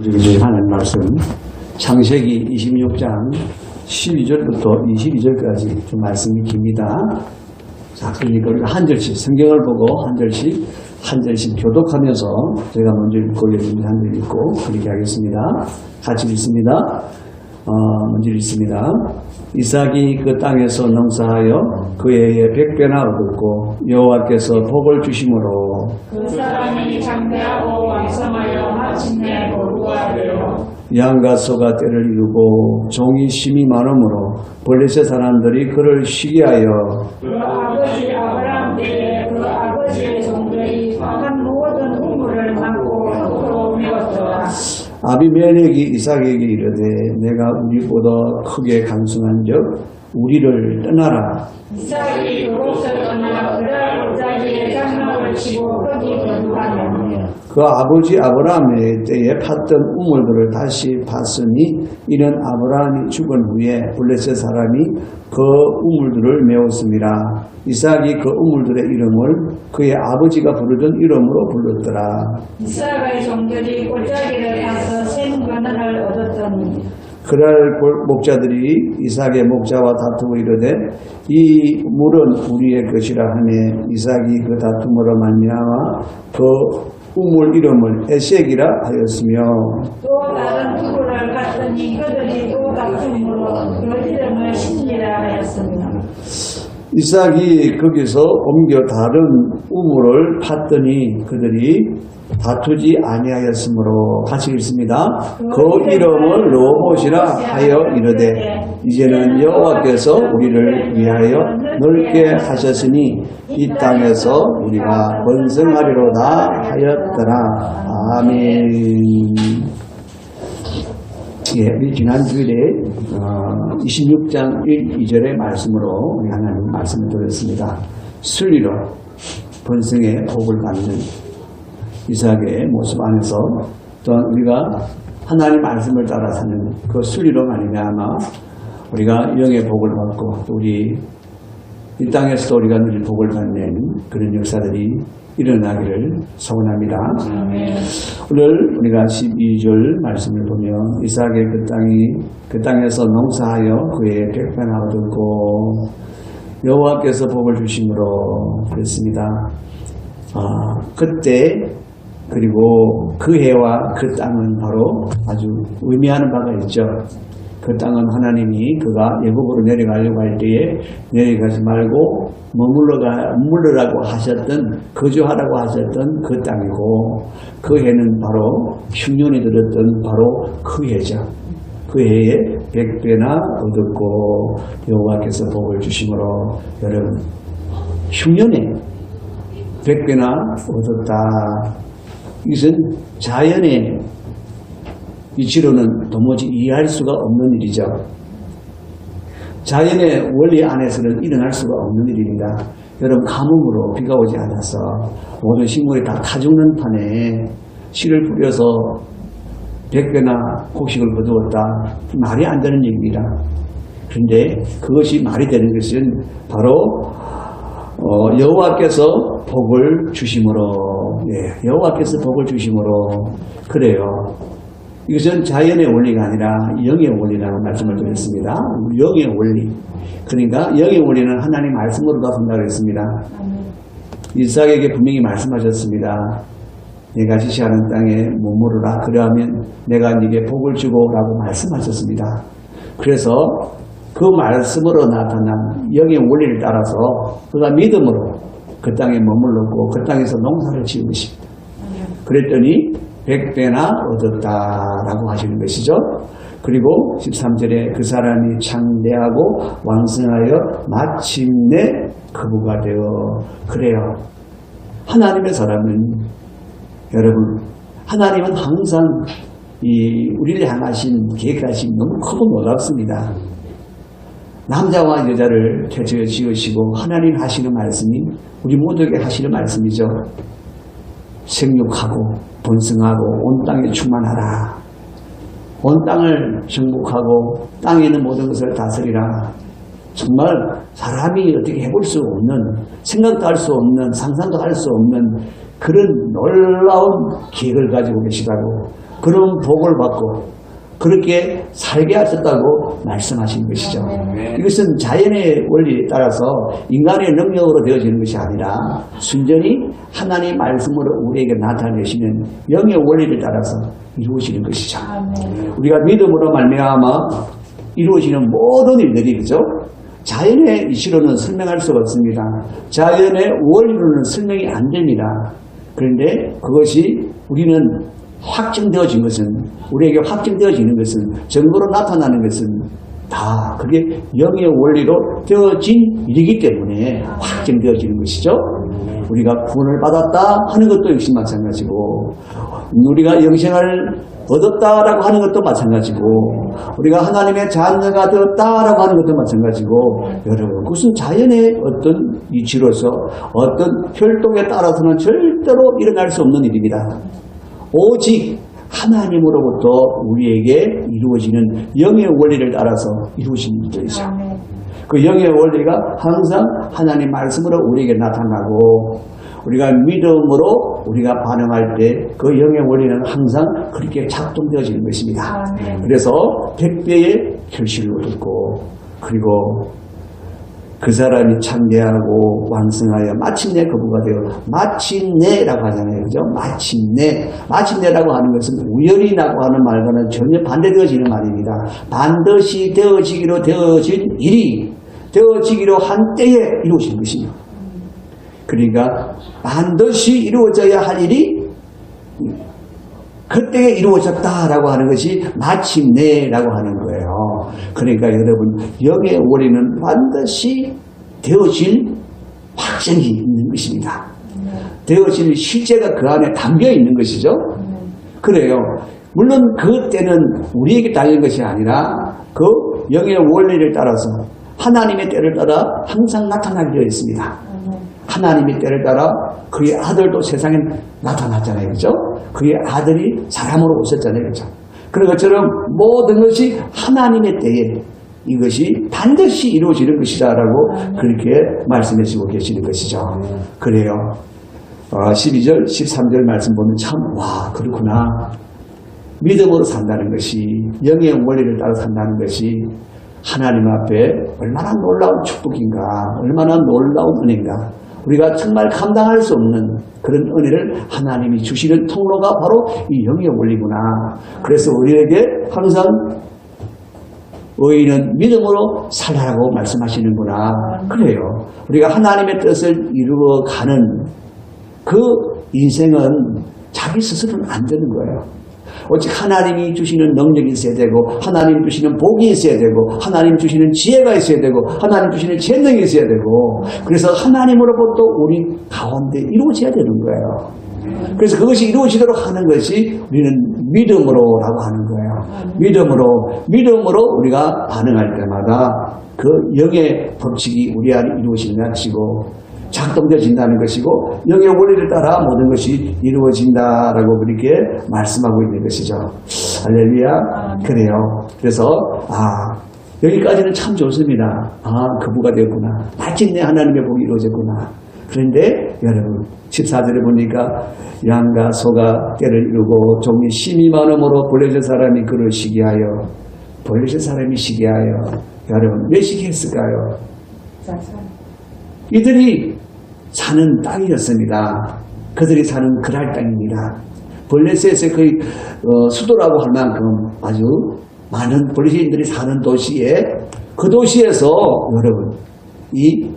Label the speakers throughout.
Speaker 1: 우리 하는 말씀 창세기 26장 12절부터 22절까지 좀 말씀이 깁니다. 자, 그러니까 우리가 한 절씩 성경을 보고 한 절씩 교독하면서 제가 먼저 읽고 여러분이 한 절 읽고 그렇게 하겠습니다. 같이 읽습니다. 먼저 읽습니다. 이삭이 그 땅에서 농사하여 그 해에 100배나 얻었고 여호와께서 복을 주심으로
Speaker 2: 그 사람이 장대하고 왕성하여 마침내 노루가 되어
Speaker 1: 양과 소가 때를 이루고 종이 심이 많으므로 블레셋 사람들이 그를 시기하여
Speaker 2: 그 아버지 아브라함 때에 그 아버지의 종들이 한 모든 우물을 막고 흙으로 메웠더라.
Speaker 1: 아비멜렉이 이삭에게 이르되 내가 우리보다 크게 강성한즉 우리를 떠나라.
Speaker 2: 이삭이 그곳을 떠나 그날 자기의 장막을 치고 거기 거주하며
Speaker 1: 그 아버지 아브라함의 때에 팠던 우물들을 다시 팠으니 이는 아브라함이 죽은 후에 블레셋 사람이 그 우물들을 메웠습니다. 이삭이 그 우물들의 이름을 그의 아버지가 부르던 이름으로 불렀더라.
Speaker 2: 이삭의 종들이 골짜기를 가서 샘 건너를 얻었더니
Speaker 1: 그날 목자들이 이삭의 목자와 다투고 이르되 이 물은 우리의 것이라 하매 이삭이 그 다툼으로 말미암아 그 우물 이름을 에색이라 하였으며
Speaker 2: 또 다른 우물을 갔더니 그들이 또 다툼으로 그 이름을 신리라 하였습니다.
Speaker 1: 이삭이 거기서 옮겨 다른 우물을 팠더니 그들이 다투지 아니하였으므로 같이 읽습니다. 그 이름을 르호봇이라 하여 이르되 이제는 여호와께서 우리를 위하여 넓게 하셨으니 이 땅에서 우리가 번성하리로다 하였더라. 아멘. 예, 우리 지난 주일에 26장 1, 2절의 말씀으로 우리 하나님 말씀을 들었습니다. 순리로 번성의 복을 받는 이삭의 모습 안에서 또한 우리가 하나님 말씀을 따라 사는 그 순리로 말미암아 우리가 영의 복을 받고 또 우리 이 땅에서도 우리가 늘 복을 받는 그런 역사들이 일어나기를 소원합니다. 오늘 우리가 12절 말씀을 보면 이삭의 그 땅에서 농사하여 그의 100배나 얻었고 여호와께서 복을 주심으로 그랬습니다. 그때 그리고 그 해와 그 땅은 바로 아주 의미하는 바가 있죠. 그 땅은 하나님이 그가 예국으로 내려가려고 할 때에 내려가지 말고 머물러라고 하셨던 거주하라고 하셨던 그 땅이고 그 해는 바로 흉년이 들었던 바로 그 해죠. 그 해에 100배나 얻었고 여호와께서 복을 주심으로 여러분 흉년에 100배나 얻었다. 이것은 자연의 이치로는 도무지 이해할 수가 없는 일이죠. 자연의 원리 안에서는 일어날 수가 없는 일입니다. 여러분 가뭄으로 비가 오지 않아서 모든 식물이 다 타죽는 판에 씨를 뿌려서 100배나 곡식을 거두었다. 말이 안 되는 얘기입니다. 그런데 그것이 말이 되는 것은 바로 여호와께서 복을 주심으로 여호와께서 복을 주심으로 그래요. 이것은 자연의 원리가 아니라 영의 원리라는 말씀을 드렸습니다. 영의 원리. 그러니까 영의 원리는 하나님 말씀으로도 한다고 했습니다. 이삭에게 분명히 말씀하셨습니다. 내가 지시하는 땅에 머무르라. 그러하면 내가 네게 복을 주고 라고 말씀하셨습니다. 그래서 그 말씀으로 나타난 영의 원리를 따라서 그가 믿음으로 그 땅에 머물렀고 그 땅에서 농사를 지은 것입니다. 그랬더니 100배나 얻었다라고 하시는 것이죠. 그리고 13절에 그 사람이 창대하고 왕성하여 마침내 거부가 되어 그래요. 하나님의 사람은 여러분 하나님은 항상 우리를 향하신 계획하신 너무 크고 놀랍습니다. 남자와 여자를 태초에 지으시고 하나님 하시는 말씀이 우리 모두에게 하시는 말씀이죠. 생육하고 번성하고 온 땅에 충만하라. 온 땅을 정복하고 땅에 있는 모든 것을 다스리라. 정말 사람이 어떻게 해볼 수 없는, 생각도 할 수 없는, 상상도 할 수 없는 그런 놀라운 계획을 가지고 계시다고 그런 복을 받고 그렇게 살게 하셨다고 말씀하신 것이죠. 이것은 자연의 원리에 따라서 인간의 능력으로 되어지는 것이 아니라 순전히 하나님의 말씀으로 우리에게 나타내시는 영의 원리를 따라서 이루어지는 것이죠. 우리가 믿음으로 말미암아 이루어지는 모든 일들이 그죠? 자연의 이치로는 설명할 수가 없습니다. 자연의 원리로는 설명이 안 됩니다. 그런데 그것이 우리는 확증되어진 것은 우리에게 확증되어지는 것은 증거로 나타나는 것은 다 그게 영의 원리로 되어진 일이기 때문에 확증되어지는 것이죠. 우리가 구원을 받았다 하는 것도 역시 마찬가지고 우리가 영생을 얻었다라고 하는 것도 마찬가지고 우리가 하나님의 자녀가 되었다라고 하는 것도 마찬가지고 여러분 그것은 자연의 어떤 이치로서 어떤 혈통에 따라서는 절대로 일어날 수 없는 일입니다. 오직 하나님으로부터 우리에게 이루어지는 영의 원리를 따라서 이루어지는 일들이죠. 그 영의 원리가 항상 하나님 말씀으로 우리에게 나타나고 우리가 믿음으로 우리가 반응할 때 그 영의 원리는 항상 그렇게 작동되어지는 것입니다. 그래서 100배의 결실을 얻고 그리고 그 사람이 창대하고 왕성하여 마침내 거부가 되어 마침내라고 하잖아요. 그죠? 마침내라고 하는 것은 우연이라고 하는 말과는 전혀 반대되어지는 말입니다. 반드시 되어지기로 되어진 일이 되어지기로 한 때에 이루어지는 것입니다. 그러니까 반드시 이루어져야 할 일이 그때에 이루어졌다라고 하는 것이 마침내라고 하는 거예요. 그러니까 여러분 영의 원리는 반드시 되어질 확정이 있는 것입니다. 되어질 실제가 그 안에 담겨 있는 것이죠. 그래요. 물론 그때는 우리에게 달린 것이 아니라 그 영의 원리를 따라서 하나님의 때를 따라 항상 나타나게 되어 있습니다. 하나님의 때를 따라 그의 아들도 세상에 나타났잖아요. 그죠? 그의 아들이 사람으로 오셨잖아요. 그죠? 그런 것처럼 모든 것이 하나님의 때에 이것이 반드시 이루어지는 것이다라고 그렇게 말씀해 주고 계시는 것이죠. 그래요. 12절, 13절 말씀 보면 참, 와, 그렇구나. 믿음으로 산다는 것이, 영의 원리를 따라 산다는 것이 하나님 앞에 얼마나 놀라운 축복인가, 얼마나 놀라운 은혜인가. 우리가 정말 감당할 수 없는 그런 은혜를 하나님이 주시는 통로가 바로 이 영의 원리구나. 그래서 우리에게 항상 의인은 믿음으로 살라고 말씀하시는구나. 그래요. 우리가 하나님의 뜻을 이루어가는 그 인생은 자기 스스로는 안 되는 거예요. 오직 하나님이 주시는 능력이 있어야 되고 하나님 주시는 복이 있어야 되고 하나님 주시는 지혜가 있어야 되고 하나님 주시는 재능이 있어야 되고 그래서 하나님으로부터 우리 가운데 이루어져야 되는 거예요. 그래서 그것이 이루어지도록 하는 것이 우리는 믿음으로라고 하는 거예요. 믿음으로 우리가 반응할 때마다 그 영의 법칙이 우리 안에 이루어지는 것이고 작동되어진다는 것이고 영의 원리를 따라 모든 것이 이루어진다라고 그렇게 말씀하고 있는 것이죠. 할렐루야. 그래요. 그래서 여기까지는 참 좋습니다. 거부가 되었구나. 마침내 하나님의 복이 이루어졌구나. 그런데 여러분 14절에 보니까 양과 소가 때를 이루고 종이 심히 많음으로 벌려진 사람이 그를 시기하여 벌려진 사람이 시기하여 여러분 왜 시기했을까요? 이들이 사는 땅이었습니다. 그들이 사는 그랄 땅입니다. 블레셋의 거의 수도라고 할 만큼 아주 많은 블레셋인들이 사는 도시에 그 도시에서 여러분 이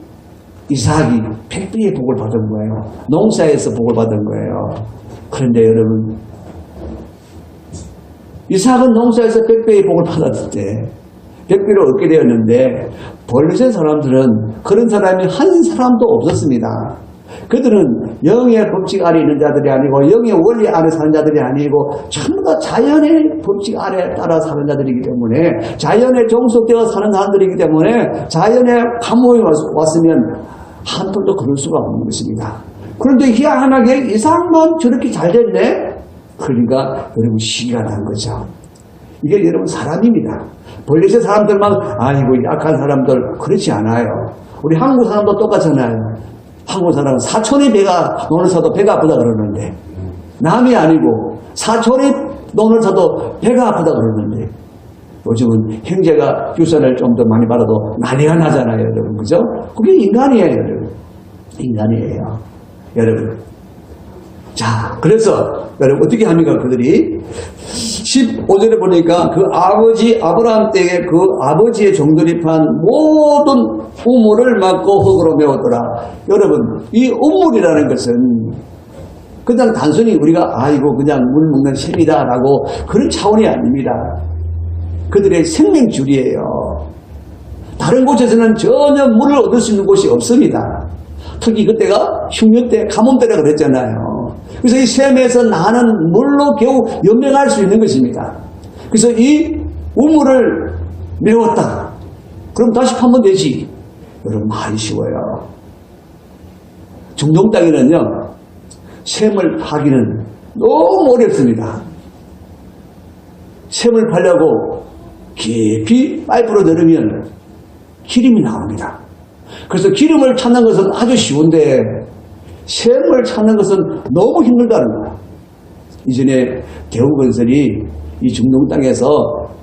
Speaker 1: 이삭이 100배의 복을 받은 거예요. 농사에서 복을 받은 거예요. 그런데 여러분 이삭은 농사에서 100배의 복을 받았을 때 100배를 얻게 되었는데 블레셋 사람들은 그런 사람이 한 사람도 없었습니다. 그들은 영의 법칙 아래 있는 자들이 아니고 영의 원리 아래 사는 자들이 아니고 전부 다 자연의 법칙 아래 따라 사는 자들이기 때문에 자연에 종속되어 사는 사람들이기 때문에 자연의 감옥에 왔으면 한풀도 그럴 수가 없는 것입니다. 그런데 희한하게 이삭만 저렇게 잘 됐네? 그러니까 여러분 시기가 난 거죠. 이게 여러분 사람입니다. 블레셋 사람들만 아이고 약한 사람들 그렇지 않아요. 우리 한국 사람도 똑같잖아요. 한국 사람은 사촌의 배가 노는 사도 배가 아프다 그러는데 남이 아니고 사촌의 돈을 사도 배가 아프다 그러는데 요즘은 형제가 유산을 좀 더 많이 받아도 난리가 나잖아요, 여러분. 그죠? 그게 인간이에요, 여러분. 인간이에요. 여러분. 자, 그래서 여러분 어떻게 합니까? 그들이 15절에 보니까 그 아버지 아브라함 때에 그 아버지의 종들이 판 모든 우물을 막고 흙으로 메웠더라. 여러분, 이 우물이라는 것은 그냥 단순히 우리가 아이고 그냥 물 먹는 셈이다라고 그런 차원이 아닙니다. 그들의 생명줄이에요. 다른 곳에서는 전혀 물을 얻을 수 있는 곳이 없습니다. 특히 그때가 흉년 때, 가뭄 때라 그랬잖아요. 그래서 이 샘에서 나는 물로 겨우 연명할 수 있는 것입니다. 그래서 이 우물을 메웠다. 그럼 다시 파면 되지. 여러분, 말이 쉬워요. 중동 땅에는요, 샘을 파기는 너무 어렵습니다. 샘을 파려고 깊이 파이프로 넣으면 기름이 나옵니다. 그래서 기름을 찾는 것은 아주 쉬운데 샘을 찾는 것은 너무 힘들다는 거야. 이전에 대우건설이 이 중동 땅에서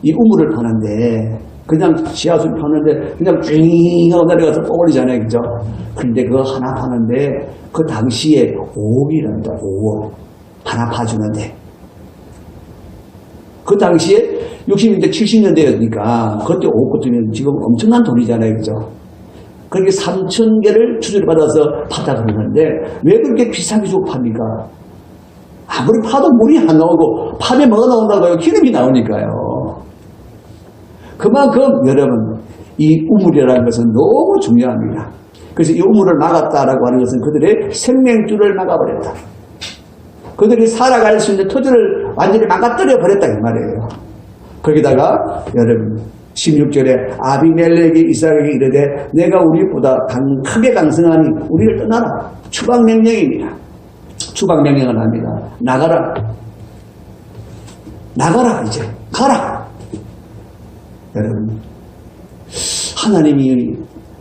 Speaker 1: 이 우물을 파는데 그냥 지하수를 파는데 그냥 쭉 하고 내려가서 떠버리잖아요. 그죠? 그런데 그거 하나 파는데 그 당시에 5억이랍니다. 5억. 하나 파주는데. 그 당시에 60년대, 70년대였으니까 그때 5억 같으면 지금 엄청난 돈이잖아요. 그죠? 그렇게 3,000개를 추주를 받아서 파다 그러는데 왜 그렇게 비싸게 주고 팝니까? 아무리 파도 물이 안 나오고 파면 뭐가 나온다고요? 기름이 나오니까요. 그만큼 여러분 이 우물이라는 것은 너무 중요합니다. 그래서 이 우물을 막았다라고 하는 것은 그들의 생명줄을 막아버렸다. 그들이 살아갈 수 있는 토지를 완전히 망가뜨려 버렸다 이 말이에요. 거기다가 여러분 16절에 아비멜렉이 이삭에게 이르되 내가 우리보다 크게 강성하니 우리를 떠나라. 추방명령입니다. 추방명령을 합니다. 나가라. 나가라 이제. 가라. 여러분 하나님이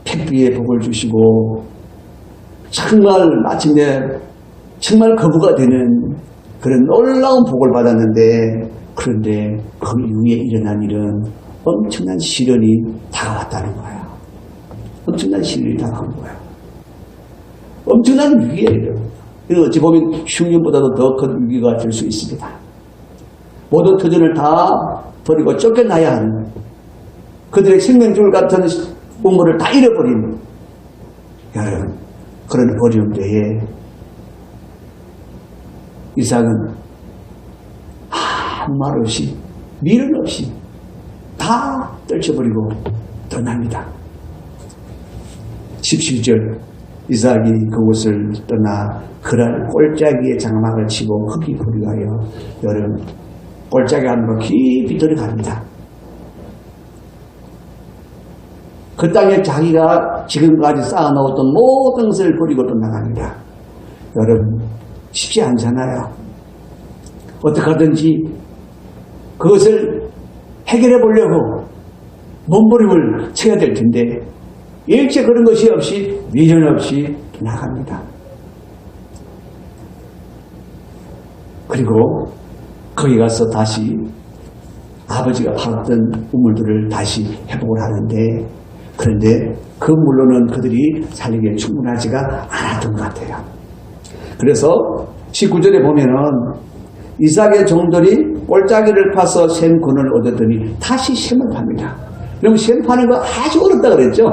Speaker 1: 택비의 복을 주시고 정말 마침내 정말 거부가 되는 그런 놀라운 복을 받았는데 그런데 그 이후에 일어난 일은 엄청난 시련이 다가왔다는 거야. 엄청난 시련이 다가온 거야. 엄청난 위기예요. 그래서 어찌 보면 흉년보다도 더 큰 위기가 될 수 있습니다. 모든 터전을 다 버리고 쫓겨나야 하는 그들의 생명줄 같은 우물을 다 잃어버린 여러분 그런 어려운 때에 이삭은 아무 말 없이 미련 없이 다 떨쳐버리고 떠납니다. 17절 이삭이 그곳을 떠나 그날 꼴짜기에 장막을 치고 흙이 고리하여 여름 꼴짜기 안으로 깊이 들어갑니다. 그 땅에 자기가 지금까지 쌓아놓았던 모든 것을 버리고 떠나갑니다. 여러분 쉽지 않잖아요. 어떻게 하든지 그것을 해결해 보려고 몸부림을 쳐야 될 텐데 일체 그런 것이 없이 미련 없이 나갑니다. 그리고 거기 가서 다시 아버지가 팔았던 우물들을 다시 회복을 하는데 그런데 그 물로는 그들이 살리기에 충분하지가 않았던 것 같아요. 그래서 19절에 보면은 이삭의 종들이 꼴짜기를 파서 샘 근을 얻었더니 다시 샘을 팝니다. 그럼 샘 파는 거 아주 어렵다 그랬죠?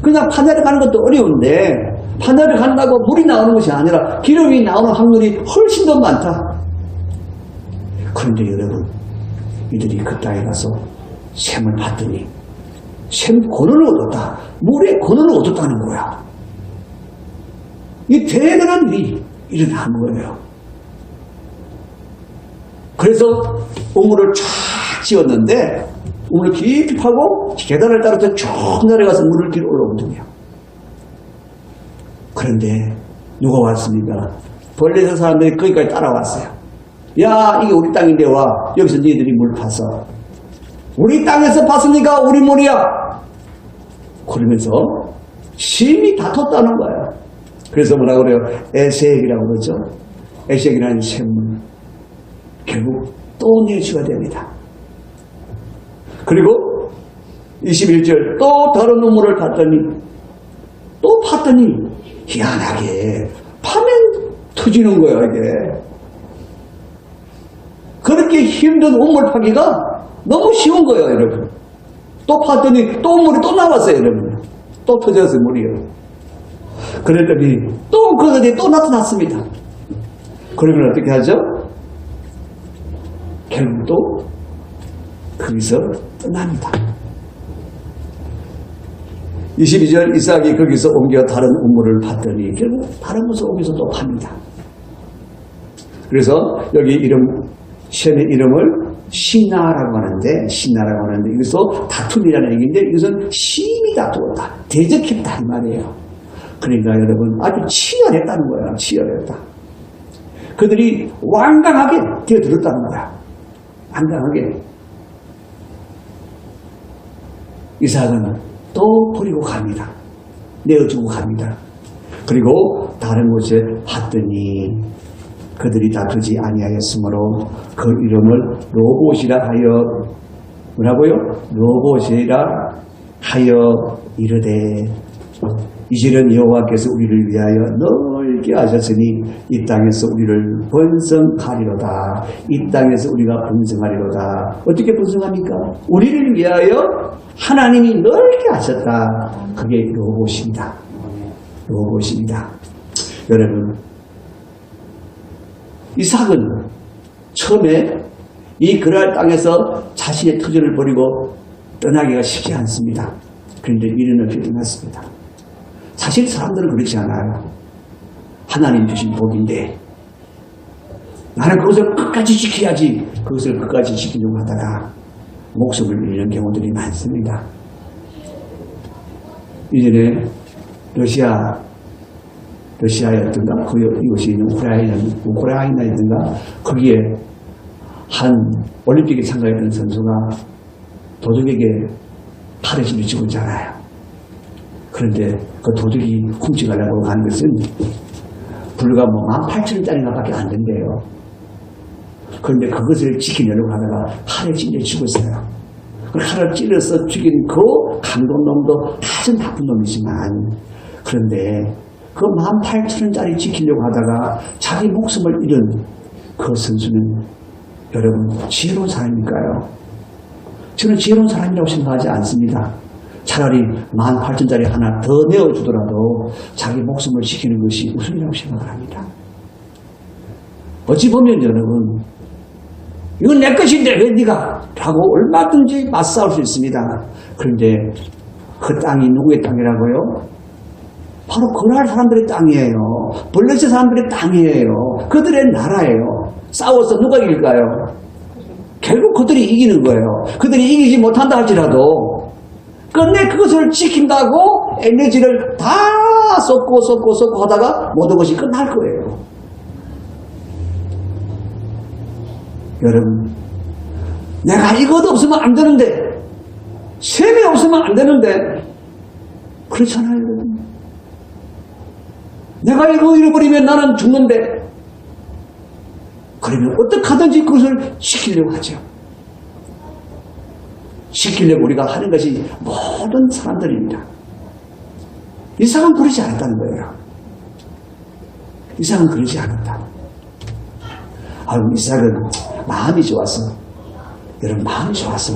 Speaker 1: 그냥 파내려 가는 것도 어려운데 파내려 간다고 물이 나오는 것이 아니라 기름이 나오는 확률이 훨씬 더 많다. 그런데 여러분 이들이 그 땅에 가서 샘을 봤더니 샘 근을 얻었다. 물의 근을 얻었다는 거야. 이 대단한 일이 일어난 거예요. 그래서 우물을 쫙 지었는데 우물을 깊이 파고 계단을 따라서 쭉 내려가서 물을 길어 올라오거든요. 그런데 누가 왔습니까? 벌레에서 사람들이 거기까지 따라왔어요. 야 이게 우리 땅인데 와 여기서 너희들이 물 파서 우리 땅에서 팠으니까 우리 물이야. 그러면서 심히 다퉜다는 거예요. 그래서 뭐라고 그래요? 에색이라고 그러죠. 에색이라는 샘물. 결국 또 내주가 됩니다. 그리고 21절 또 다른 우물을 봤더니 희한하게 파면 터지는 거예요. 이게 그렇게 힘든 우물 파기가 너무 쉬운 거예요, 여러분. 또 봤더니 또 물이 또 나왔어요, 여러분. 또 터졌어요, 물이요. 그랬더니 또 그들이 또 나타났습니다. 그러면 어떻게 하죠? 결국 또 거기서 떠납니다. 22절 이삭이 거기서 옮겨 다른 우물을 봤더니 결국 다른 곳을 옮겨서 또 팝니다. 그래서 여기 시험의 이름을 시나라고 하는데 이것도 다툼이라는 얘기인데 이것은 심히 다투었다. 대적했다 이 말이에요. 그러니까 여러분 아주 치열했다는 거예요. 치열했다. 그들이 완강하게 뛰어들었다는 거야. 완강하게. 이삭은 또 버리고 갑니다. 내어주고 갑니다. 그리고 다른 곳에 봤더니 그들이 다투지 아니하였으므로 그 이름을 로봇이라 하여 뭐라고요? 로봇이라 하여 이르되 이제는 여호와께서 우리를 위하여 넓게 하셨으니 이 땅에서 우리를 번성하리로다. 이 땅에서 우리가 번성하리로다. 어떻게 번성합니까? 우리를 위하여 하나님이 넓게 하셨다. 그게 로봇입니다. 로봇입니다. 여러분 이삭은 처음에 이 그랄 땅에서 자신의 터전을 버리고 떠나기가 쉽지 않습니다. 그런데 이르는 일어났습니다. 사실 사람들은 그렇지 않아요. 하나님 주신 복인데 나는 그것을 끝까지 지켜야지. 그것을 끝까지 지키려고 하다가 목숨을 잃는 경우들이 많습니다. 이전에 러시아였던가 이곳이 있는 우크라이나였던가 거기에 한 올림픽에 참가했던 선수가 도둑에게 칼을 찔러 죽었잖아요. 그런데 그 도둑이 훔쳐가려고 간 것은 불과 18,000원짜리가 밖에 안 된대요. 그런데 그것을 지키려고 하다가 칼에 찔려 죽었어요. 그 칼을 찔러서 죽인 그 강도놈도 아주 나쁜 놈이지만 그런데 그 18,000원짜리 지키려고 하다가 자기 목숨을 잃은 그 선수는 여러분 지혜로운 사람일까요? 저는 지혜로운 사람이라고 생각하지 않습니다. 차라리 18,000원짜리 하나 더 내어주더라도 자기 목숨을 지키는 것이 우선이라고 생각을 합니다. 어찌 보면 여러분 이건 내 것인데 왜 네가 라고 얼마든지 맞싸울 수 있습니다. 그런데 그 땅이 누구의 땅이라고요? 바로 그랄 사람들의 땅이에요. 블레셋 사람들의 땅이에요. 그들의 나라예요. 싸워서 누가 이길까요? 결국 그들이 이기는 거예요. 그들이 이기지 못한다 할지라도 끝내 그것을 지킨다고 에너지를 다 쏟고 하다가 모든 것이 끝날 거예요. 여러분 내가 이것도 없으면 안 되는데 셈이 없으면 안 되는데 그렇잖아요. 여러분 내가 이거 잃어버리면 나는 죽는데 그러면 어떻게 하든지 그것을 지키려고 하죠. 지키려고 우리가 하는 것이 모든 사람들입니다. 이삭은 그러지 않았다는 거예요. 이삭은 그러지 않았다. 이삭은 마음이 좋아서 여러분 마음이 좋아서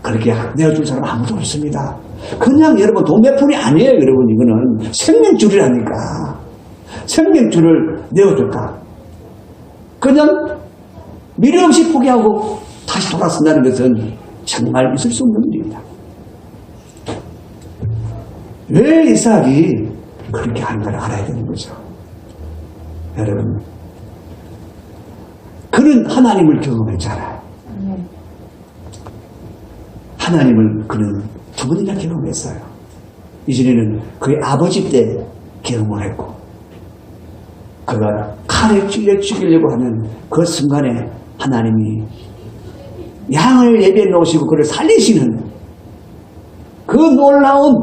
Speaker 1: 그렇게 내어줄 사람 아무도 없습니다. 그냥 여러분 돈 몇 푼이 아니에요. 여러분 이거는 생명줄이라니까. 생명줄을 내어줬다. 그냥 미련 없이 포기하고 다시 돌아선다는 것은 정말 있을 수 없는 일입니다. 왜 이삭이 그렇게 하는가를 알아야 되는 거죠. 여러분 그는 하나님을 경험했잖아요. 하나님을 그는 두 번이나 경험했어요. 이전에는 그의 아버지 때 경험을 했고 그가 칼에 찔려 죽이려고 하는 그 순간에 하나님이 양을 예배해 놓으시고 그를 살리시는 그 놀라운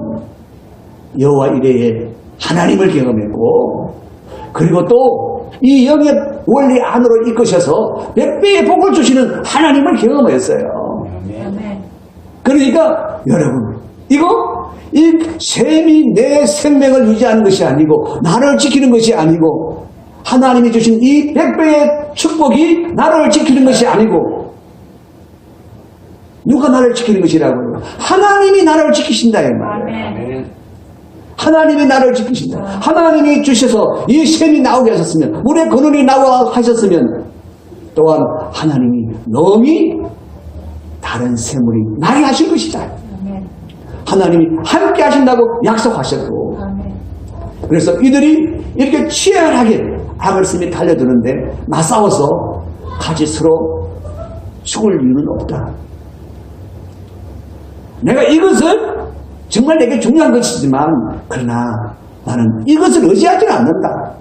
Speaker 1: 여호와 이레의 하나님을 경험했고 그리고 또 이 영의 원리 안으로 이끄셔서 100배의 복을 주시는 하나님을 경험했어요.
Speaker 2: 아멘.
Speaker 1: 그러니까 여러분, 이 셈이 내 생명을 유지하는 것이 아니고 나를 지키는 것이 아니고 하나님이 주신 이 100배의 축복이 나를 지키는 것이 아니고 누가 나를 지키는 것이라고요? 하나님이 나를 지키신다 이 말이에요.
Speaker 2: 아멘.
Speaker 1: 하나님이 나를 지키신다. 하나님이 주셔서 이 셈이 나오게 하셨으면, 물의 근원이 나와 하셨으면 또한 하나님이 너미 다른 샘물이 나게 하실 것이다.
Speaker 2: 아멘.
Speaker 1: 하나님이 함께 하신다고 약속하셨고,
Speaker 2: 아멘.
Speaker 1: 그래서 이들이 이렇게 치열하게 악을 쓰며 달려드는데 맞싸워서 같이 서로 죽을 이유는 없다. 내가 이것을 정말 내게 중요한 것이지만 그러나 나는 이것을 의지하지는 않는다.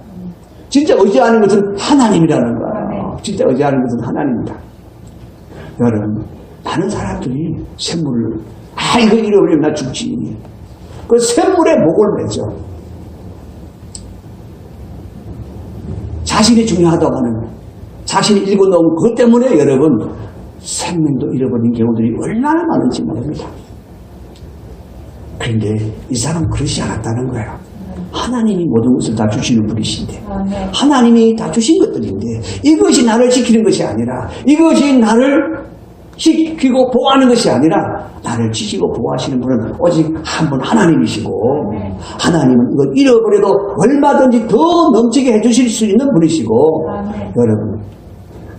Speaker 1: 진짜 의지하는 것은 하나님이라는 거야. 진짜 의지하는 것은 하나님이다. 여러분, 많은 사람들이 샘물을 이거 잃어버리면 나 죽지. 그 샘물에 목을 매죠. 자신이 중요하다고 하는, 자신이 읽어놓은 그것 때문에 여러분 생명도 잃어버린 경우들이 얼마나 많은지 모릅니다. 그런데 이 사람은 그러지 않았다는 거예요. 하나님이 모든 것을 다 주시는 분이신데, 하나님이 다 주신 것들인데 이것이 나를 지키는 것이 아니라, 이것이 나를 지키고 보호하는 것이 아니라, 나를 지키고 보호하시는 분은 오직 한 분 하나님이시고, 하나님은 이걸 잃어버려도 얼마든지 더 넘치게 해주실 수 있는 분이시고, 여러분,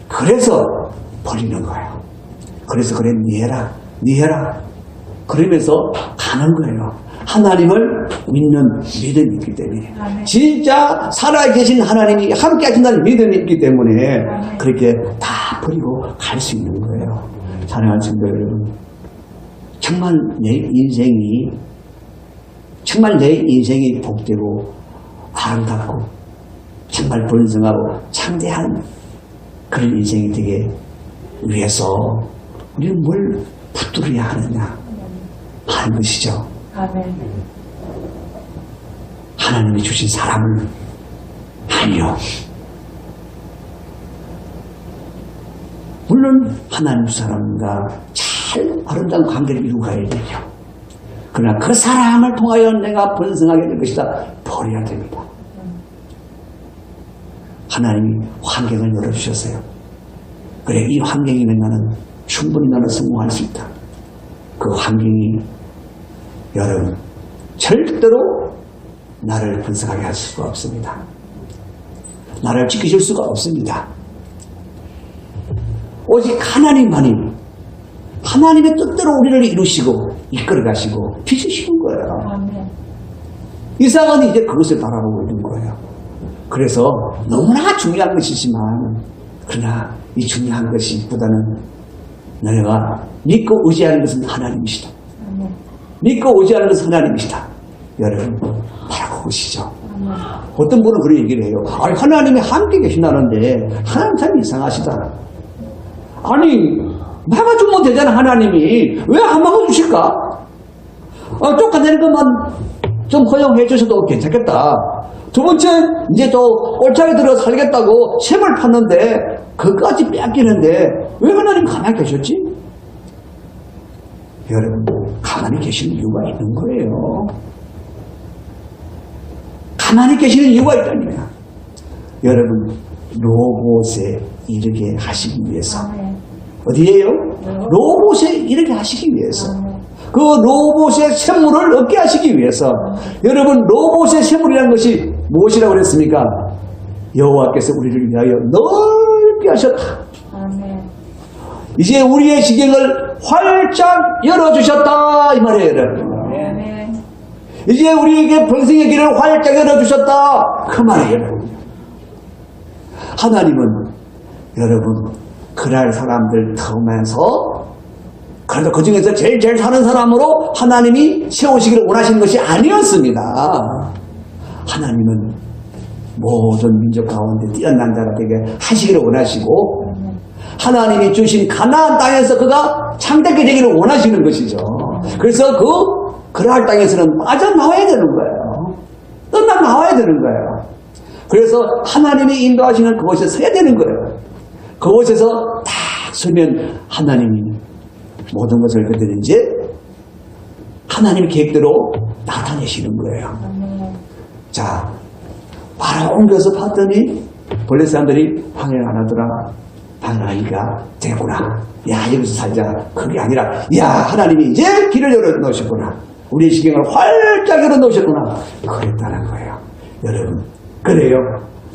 Speaker 1: 그래서 버리는 거예요. 그래서 그래, 니 해라 그러면서 가는 거예요. 하나님을 믿는 믿음이 있기 때문에, 진짜 살아계신 하나님이 함께 하신다는 믿음이 있기 때문에 그렇게 다 버리고 갈 수 있는 거예요. 사랑하는 성도 여러분, 정말 내 인생이 복되고 아름답고 정말 번성하고 창대한 그런 인생이 되기 위해서 우리는 뭘 붙들어야 하느냐 하는 것이죠.
Speaker 2: 아멘.
Speaker 1: 하나님이 주신 사람을 아니요. 물론 하나님 사람과 잘 아름다운 관계를 이루고 가야 되죠. 그러나 그 사람을 통하여 내가 번성하게 될 것이다, 버려야 됩니다. 하나님이 환경을 열어주셨어요. 그래, 이 환경이면 나는 충분히 나는 성공할 수 있다. 그 환경이 여러분 절대로 나를 번성하게 할 수가 없습니다. 나를 지키실 수가 없습니다. 오직 하나님만이 하나님의 뜻대로 우리를 이루시고 이끌어 가시고 빚으시는 거예요.
Speaker 2: 아멘.
Speaker 1: 이상은 이제 그것을 바라보고 있는 거예요. 그래서 너무나 중요한 것이지만, 그러나 이 중요한 것보다는 너희가 믿고 의지하는 것은 하나님이시다.
Speaker 2: 아멘.
Speaker 1: 믿고 의지하는 것은 하나님이시다. 여러분, 바로 그것이죠.
Speaker 2: 아멘.
Speaker 1: 어떤 분은 그런 얘기를 해요. 아니, 하나님이 함께 계신다는데 하나님 참 이상하시다. 아니, 막아주면 되잖아. 하나님이 왜 안 막아주실까? 쫓아내는 것만 좀 허용해 주셔도 괜찮겠다. 두 번째, 이제 또 꼴짝에 들어 살겠다고 셈을 팠는데 그것까지 뺏기는데 왜 하나님 가만히 계셨지? 여러분, 가만히 계시는 이유가 있는 거예요. 가만히 계시는 이유가 있다니까. 여러분, 로봇에 이르게 하시기 위해서.
Speaker 2: 아멘.
Speaker 1: 어디에요? 로봇에 이르게 하시기 위해서.
Speaker 2: 아멘.
Speaker 1: 그 로봇의 샘물을 얻게 하시기 위해서. 여러분, 로봇의 샘물이라는 것이 무엇이라고 그랬습니까? 여호와께서 우리를 위하여 넓게 하셨다.
Speaker 2: 아멘.
Speaker 1: 이제 우리의 지경을 활짝 열어주셨다 이 말이에요, 여러분.
Speaker 2: 아멘.
Speaker 1: 이제 우리에게 번성의 길을 활짝 열어주셨다 그 말이에요, 여러분. 하나님은 여러분 그날 사람들 통해서, 그래도 그 중에서 제일 사는 사람으로 하나님이 세우시기를 원하시는 것이 아니었습니다. 하나님은 모든 민족 가운데 뛰어난 자가 되게 하시기를 원하시고, 하나님이 주신 가나안 땅에서 그가 창대하게 되기를 원하시는 것이죠. 그래서 그러할 땅에서는 빠져나와야 되는 거예요. 떠나나와야 되는 거예요. 그래서 하나님이 인도하시는 그곳에 서야 되는 거예요. 그곳에서 딱 서면 하나님이 모든 것을 그들 이제 하나님의 계획대로 나타내시는 거예요. 자, 바로 옮겨서 봤더니 본래 사람들이 방해를 안 하더라. 방해하니까 되구나. 야, 여기서 살자. 그게 아니라, 야, 하나님이 이제 길을 열어놓으셨구나. 우리의 시경을 활짝 열어놓으셨구나. 그랬다는 거예요. 여러분, 그래요.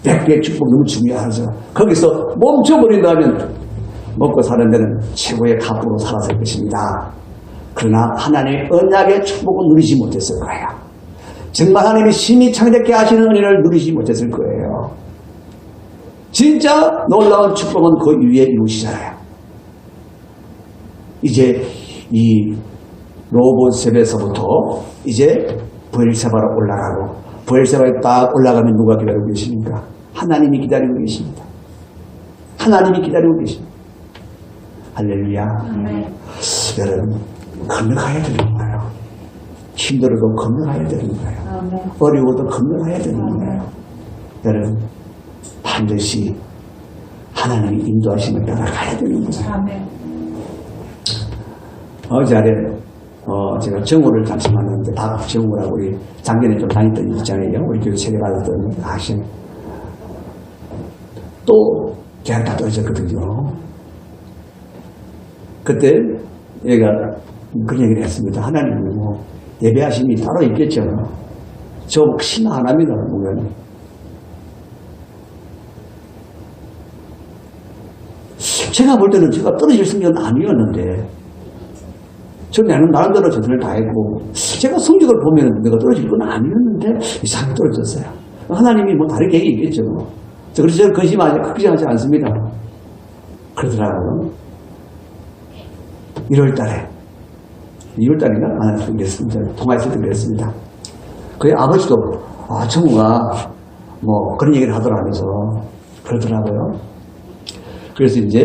Speaker 1: 100배의 축복 너무 중요하죠. 거기서 멈춰버린다면 먹고 사는 데는 최고의 갑부로 살았을 것입니다. 그러나 하나님의 언약의 축복은 누리지 못했을 거예요. 정말 하나님이 심히 창작케 하시는 은혜를 누리지 못했을 거예요. 진짜 놀라운 축복은 그 위에 이루시잖아요. 이제 이 로봇셉에서부터 이제 브엘세바로 올라가고, 브엘세바에 딱 올라가면 누가 기다리고 계십니까? 하나님이 기다리고 계십니다. 하나님이 기다리고 계십니다. 할렐루야. 여러분, 건너가야 되는 거예요. 힘들어도 건너가야 되는 거예요. 어려워도 건너가야 되는 거예요. 여러분, 반드시 하나님이 인도하시면 따라가야 되는 거예요. 어제 제가 정오를 잠시 만났는데, 정오라고 우리 작년에 좀 다녔던 일 있잖아요. 우리 교회 세례받았던 아시는. 또 대학 다 떨어졌거든요. 그때 얘가 그런 얘기를 했습니다. 하나님은 뭐 예배하심이 따로 있겠죠. 저 신앙 안 합니다. 보면. 제가 볼 때는 제가 떨어질 성격은 아니었는데, 저는 나름대로 전선을 다 했고, 제가 성격을 보면 내가 떨어질 건 아니었는데 이상하게 떨어졌어요. 하나님이 뭐 다른 계획이 있겠죠. 그래서 저는 걱정하지 않습니다. 그러더라고요. 1월달에 2월달인가? 통화했을 때 그랬습니다. 그의 아버지도 정우가 뭐 그런 얘기를 하더라면서 그러더라고요. 그래서 이제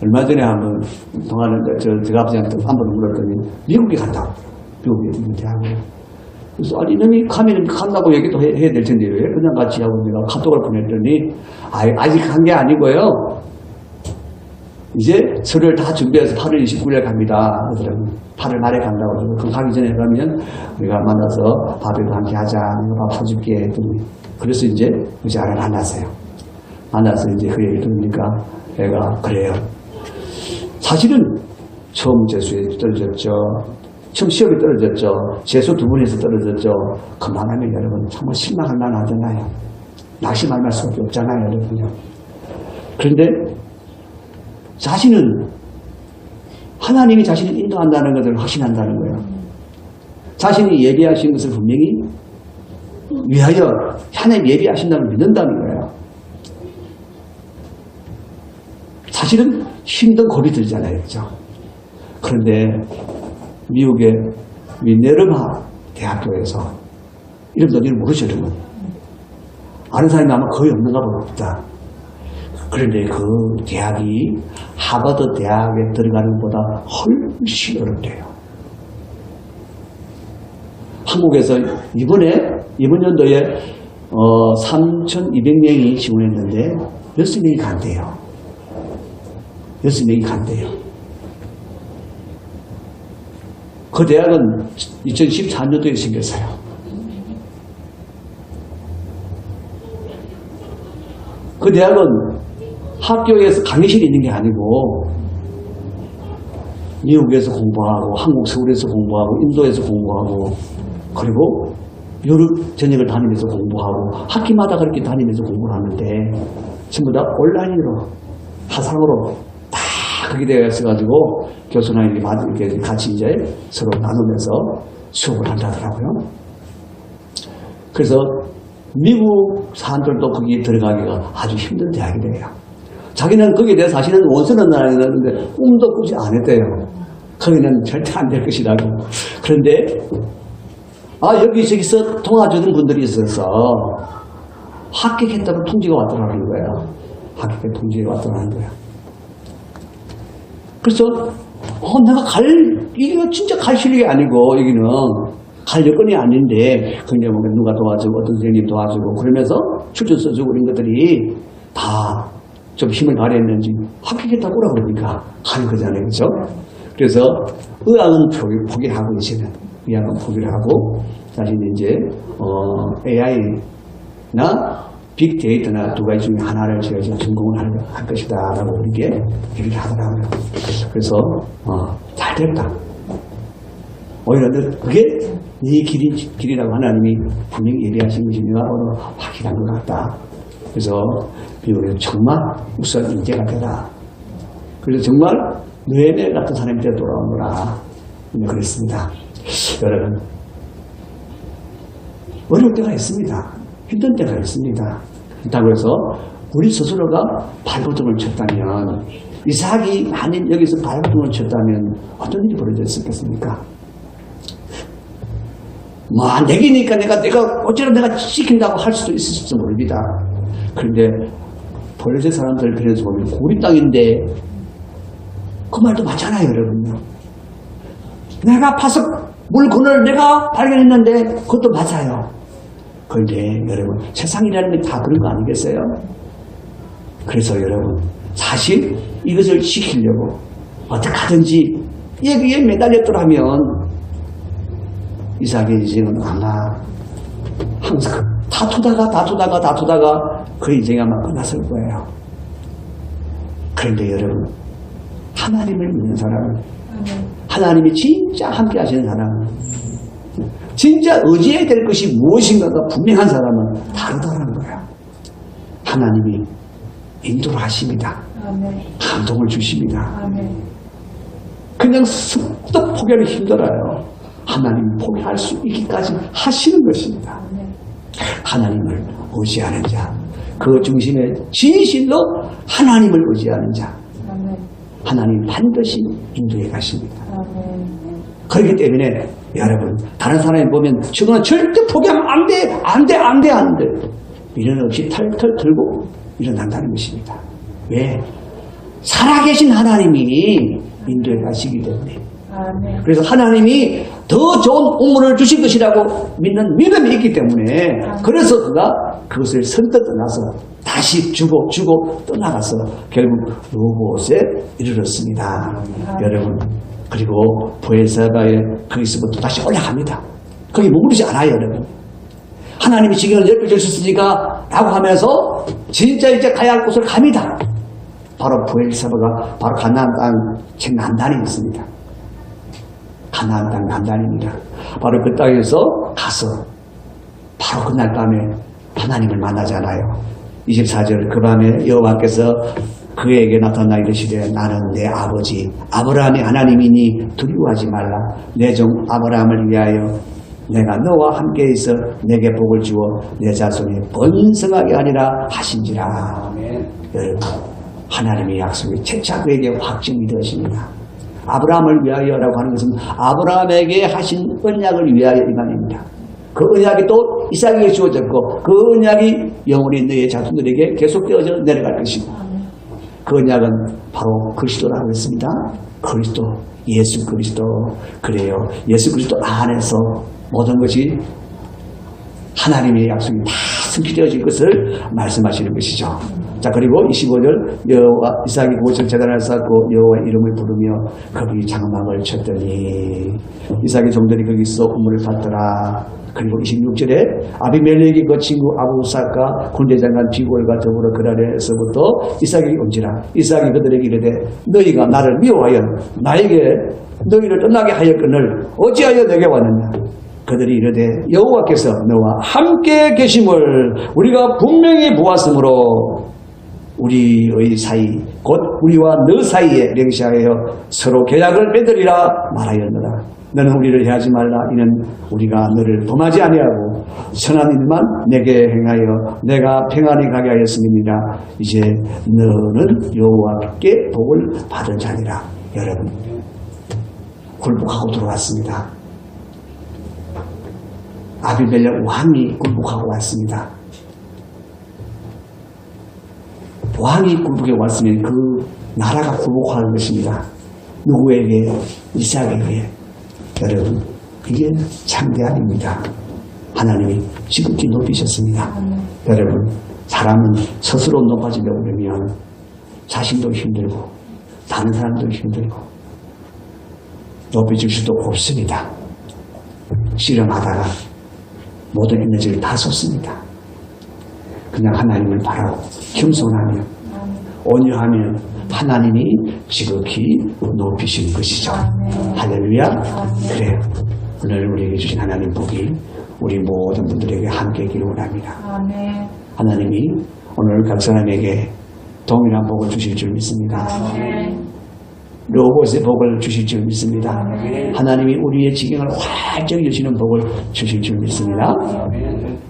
Speaker 1: 얼마 전에 한번 통화하는데 제가 아버지한테 한번 물었더니 미국에 간다고. 미국에 있는 대학에. 그래서 아니 이놈이 가면 간다고 얘기도 해야 될 텐데 왜 그냥 같이 하고 내가 카톡을 보냈더니 아직 간 게 아니고요. 이제 서류를 다 준비해서 8월 29일에 갑니다. 그러더라고요. 8월 말에 간다고. 그럼 가기 전에 가면 우리가 만나서 밥에도 함께 하자. 내가 밥 사줄게. 했더니 그래서 이제 의자를 만났어요. 만나서 이제 그 얘기를 들으니까 애가 그래요. 사실은 처음 재수에 떨어졌죠. 처음 시험에 떨어졌죠. 재수 2번에서 떨어졌죠. 그만하면 여러분 정말 실망할 만하잖아요. 낙심할 수밖에 없잖아요. 여러분요. 그런데 자신은 하나님이 자신을 인도한다는 것을 확신한다는 거예요. 자신이 예비하신 것을 분명히 위하여 하나님 예비하신다는 걸 믿는다는 거예요. 사실은 힘든 고비 들잖아요. 그렇죠? 그런데 미국의 미네르바 대학교에서 이름도 모르죠. 여러분. 아는 사람이 아마 거의 없는가 보다. 그런데 그 대학이 하버드 대학에 들어가는 것보다 훨씬 어렵대요. 한국에서 이번 연도에 3,200명이 지원했는데 6명이 간대요. 6명이 간대요. 그 대학은 2014년도에 생겼어요. 그 대학은 학교에서 강의실이 있는 게 아니고 미국에서 공부하고 한국 서울에서 공부하고 인도에서 공부하고 그리고 유럽 전역을 다니면서 공부하고 학기마다 그렇게 다니면서 공부를 하는데 전부 다 온라인으로 화상으로 다 그렇게 되어 있어가지고 교수나 이렇게 같이 이제 서로 나누면서 수업을 한다더라고요. 그래서 미국 사람들도 거기에 들어가기가 아주 힘든 대학이래요. 자기는 거기에 대해서 사실은 원서는 나왔는데 꿈도 꾸지 안 했대요. 거기는 절대 안 될 것이라고. 그런데 여기저기서 도와주는 분들이 있어서 합격했다고 통지가 왔더라는 거예요. 합격 통지가 왔더라는 거예요. 그래서 내가 이게 진짜 갈 실력이 아니고 여기는 할 여건이 아닌데 그냥 뭐 누가 도와주고 어떤 선생님 도와주고 그러면서 출전 써주고 이런 것들이 다 좀 힘을 발휘했는지 합격했다고 뭐라 그러니까 하는 거잖아요. 그렇죠? 그래서 의학은 포기하고 이제는 의학은 포기를 하고 사실 이제 AI나 빅데이터나 두 가지 중에 하나를 제가 지금 전공을 할 것이다 라고 우리에게 얘기를 하더라고요. 그래서 잘 됐다. 오히려 그게 네 길이라고 하나님이 분명히 예비하신 것이 네가 오늘 확인한 것 같다. 그래서 비오래 정말 우선 인재가 되라. 그래서 정말 뇌내 같은 사람이 되어 돌아오노라. 그랬습니다. 여러분, 어려울 때가 있습니다. 힘든 때가 있습니다. 그렇다고 해서 우리 스스로가 발버둥을 쳤다면, 이삭이 아닌 여기서 발버둥을 쳤다면 어떤 일이 벌어졌겠습니까? 뭐 안 되기니까 내가 어쩌면 내가 시킨다고 할 수도 있을지 모릅니다. 그런데 블레셋 사람들 그래서 보면 우리 땅인데 그 말도 맞잖아요, 여러분요. 내가 파석 물건을 내가 발견했는데 그것도 맞아요. 그런데 여러분 세상이라는 게 다 그런 거 아니겠어요? 그래서 여러분 사실 이것을 지키려고 어떻게 하든지 여기에 매달렸더라면 이삭의 인생은 아마 항상 다투다가 그 인생이 아마 끝났을 거예요. 그런데 여러분 하나님을 믿는 사람은 하나님이 진짜 함께 하시는 사람은 진짜 의지해야 될 것이 무엇인가가 분명한 사람은 다르다는 거예요. 하나님이 인도를 하십니다. 감동을 주십니다. 그냥 습득 포기하기 힘들어요. 하나님 포기할 수 있기까지 하시는 것입니다. 하나님을 의지하는 자, 그 중심에 진실로 하나님을 의지하는 자, 하나님 반드시 인도해 가십니다. 그렇기 때문에 여러분 다른 사람이 보면 저거는 절대 포기하면 안 돼 미련 없이 털털 들고 일어난다는 것입니다. 왜? 살아계신 하나님이 인도해 가시기 때문에. 그래서 하나님이 더 좋은 우물을 주실 것이라고 믿는 믿음이 있기 때문에 그래서 그가 그것을 선뜻 떠나서 다시 주고 떠나가서 결국 루봇에 이르렀습니다. 여러분 그리고 부엘세바에 거기서부터 다시 올라갑니다. 거기 머무르지 않아요. 여러분 하나님이 지경을 넓혀 주셨으니까 라고 하면서 진짜 이제 가야 할 곳을 갑니다. 바로 부엘세바가 바로 가나안 땅 제 남단에 있습니다. 가나안 땅 남단입니다. 바로 그 땅에서 가서 바로 그날 밤에 하나님을 만나잖아요. 24절 그 밤에 여호와께서 그에게 나타나 이르시되 나는 내 아버지 아브라함의 하나님이니 두려워하지 말라. 내 종 아브라함을 위하여 내가 너와 함께 있어 내게 복을 주어 내 자손이 번성하게 하리라 하신지라. 여러분 하나님의 약속이 채차 그에게 확증이 되었습니다. 아브라함을 위하여라고 하는 것은 아브라함에게 하신 언약을 위하여 이 말입니다. 그 언약이 또 이삭에게 주어졌고 그 언약이 영원히 너의 자손들에게 계속되어져 내려갈 것이고 그 언약은 바로 그리스도라고 했습니다. 그리스도, 예수 그리스도. 그래요. 예수 그리스도 안에서 모든 것이 하나님의 약속이 다 성취되어질 것을 말씀하시는 것이죠. 자 그리고 25절 여호와 이삭이 그곳을 제단을 쌓고 여호와의 이름을 부르며 거기 장막을 쳤더니 이삭의 종들이 거기서 우물을 받더라. 그리고 26절에 아비멜렉이 그 친구 아부삭과 군대장관 비골과 더불어 그랄에서부터 이삭에게 온지라. 이삭이 그들에게 이르되 너희가 나를 미워하여 나에게 너희를 떠나게 하였거늘 어찌하여 내게 왔느냐. 그들이 이르되 여호와께서 너와 함께 계심을 우리가 분명히 보았으므로 우리의 사이 곧 우리와 너 사이에 맹세하여 서로 계약을 맺으리라 말하였노라. 너는 우리를 해하지 말라. 이는 우리가 너를 범하지 아니하고 선한 일만 내게 행하여 내가 평안히 가게 하였음이니라. 이제 너는 여호와께 복을 받은 자니라. 여러분 굴복하고 들어왔습니다. 아비멜렉 왕이 굴복하고 왔습니다. 왕이 굴복해 왔으면 그 나라가 굴복하는 것입니다. 누구에게? 이삭에게. 여러분 이게 창대함입니다. 하나님이 지극히 높이셨습니다. 여러분, 사람은 스스로 높아지려고 그러면 자신도 힘들고 다른 사람도 힘들고 높여줄 수도 없습니다. 실험하다가 모든 에너지를 다 쏟습니다. 그냥 하나님을 바라고 겸손하며 온유하면 하나님이 지극히 높이신 것이죠. 할렐루야. 그래요. 오늘 우리에게 주신 하나님 복이 우리 모든 분들에게 함께 있기를 원합니다. 하나님이 오늘 각 사람에게 동일한 복을 주실 줄 믿습니다. 로봇의 복을 주실 줄 믿습니다. 하나님이 우리의 지경을 활짝 여시는 복을 주실 줄 믿습니다.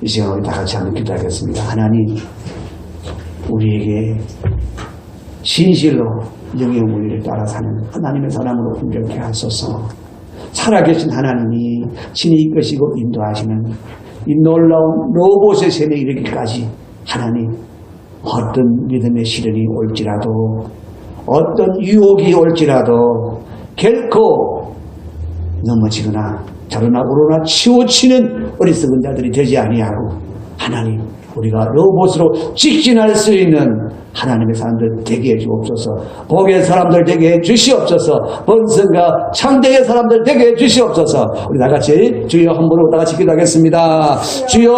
Speaker 1: 이 시간 우리 다 같이 한번 기도하겠습니다. 하나님, 우리에게 진실로 영의 원리를 따라 사는 하나님의 사람으로 분별케 하소서. 살아계신 하나님이 친히 이끄시고 인도하시는 이 놀라운 로봇의 셈에 이르기까지 하나님, 어떤 믿음의 시련이 올지라도 어떤 유혹이 올지라도 결코 넘어지거나 저러나 오르나 치우치는 어리석은 자들이 되지 아니하고 하나님, 우리가 로봇으로 직진할 수 있는 하나님의 사람들 되게 해 주옵소서. 복의 사람들 되게 해 주시옵소서. 번성과 창대의 사람들 되게 해 주시옵소서. 우리 다같이 주여 한 번으로 다같이 기도하겠습니다. 주여.